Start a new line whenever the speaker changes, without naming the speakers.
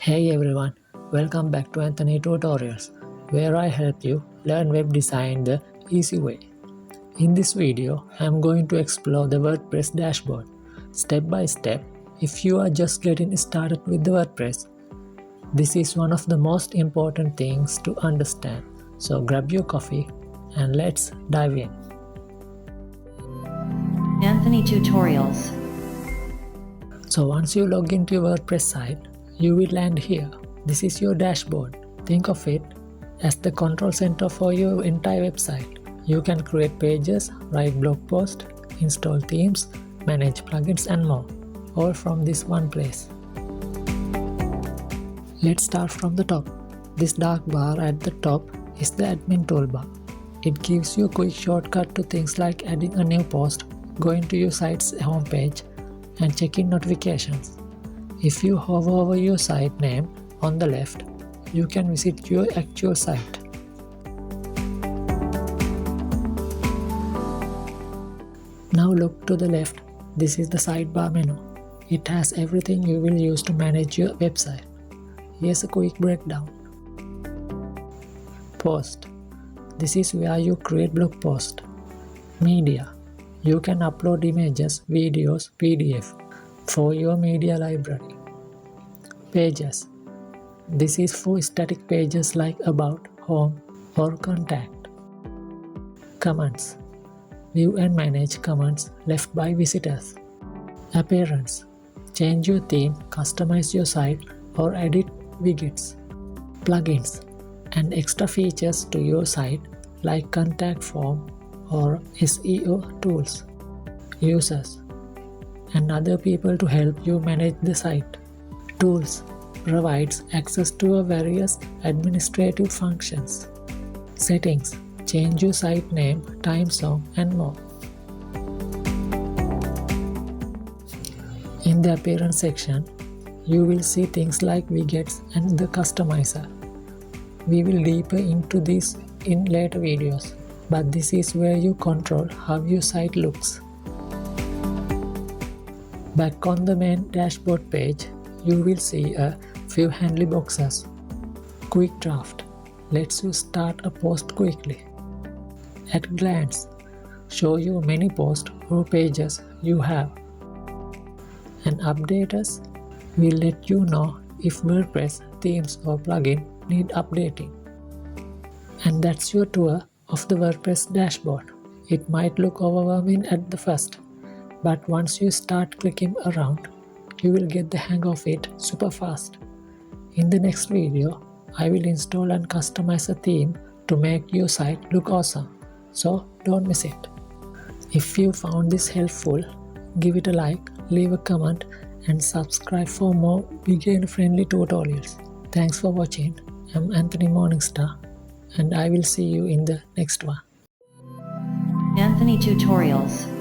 Hey everyone, welcome back to Anthonytutorials, where I help you learn web design the easy way. In this video, I am going to explore the WordPress dashboard, step by step. If you are just getting started with the WordPress, this is one of the most important things to understand. So grab your coffee and let's dive in.
Anthonytutorials.
So once you log into your WordPress site, you will land here. This is your dashboard. Think of it as the control center for your entire website. You can create pages, write blog posts, install themes, manage plugins and more, all from this one place. Let's start from the top. This dark bar at the top is the admin toolbar. It gives you a quick shortcut to things like adding a new post, going to your site's homepage, and checking notifications. If you hover over your site name on the left, you can visit your actual site. Now look to the left. This is the sidebar menu. It has everything you will use to manage your website. Here's a quick breakdown. Post. This is where you create blog posts. Media. You can upload images, videos, PDF for your media library. Pages. This is for static pages like about, home, or contact. Comments. View and manage comments left by visitors. Appearance. Change your theme, customize your site, or edit widgets. Plugins and extra features to your site like contact form or SEO tools. Users and other people to help you manage the site. Tools provides access to various administrative functions. Settings change your site name, time zone, and more. In the appearance section, you will see things like widgets and the customizer. We will deeper into this in later videos, but this is where you control how your site looks. Back on the main dashboard page, you will see a few handy boxes. Quick draft lets you start a post quickly. At glance, show you many posts or pages you have. And updaters will let you know if WordPress themes or plugin need updating. And that's your tour of the WordPress dashboard. It might look overwhelming at the first, but once you start clicking around, you will get the hang of it super fast. In the next video, I will install and customize a theme to make your site look awesome, so don't miss it. If you found this helpful, give it a like, leave a comment, and subscribe for more beginner-friendly tutorials. Thanks for watching. I'm Anthony Morningstar, and I will see you in the next one.
Anthonytutorials.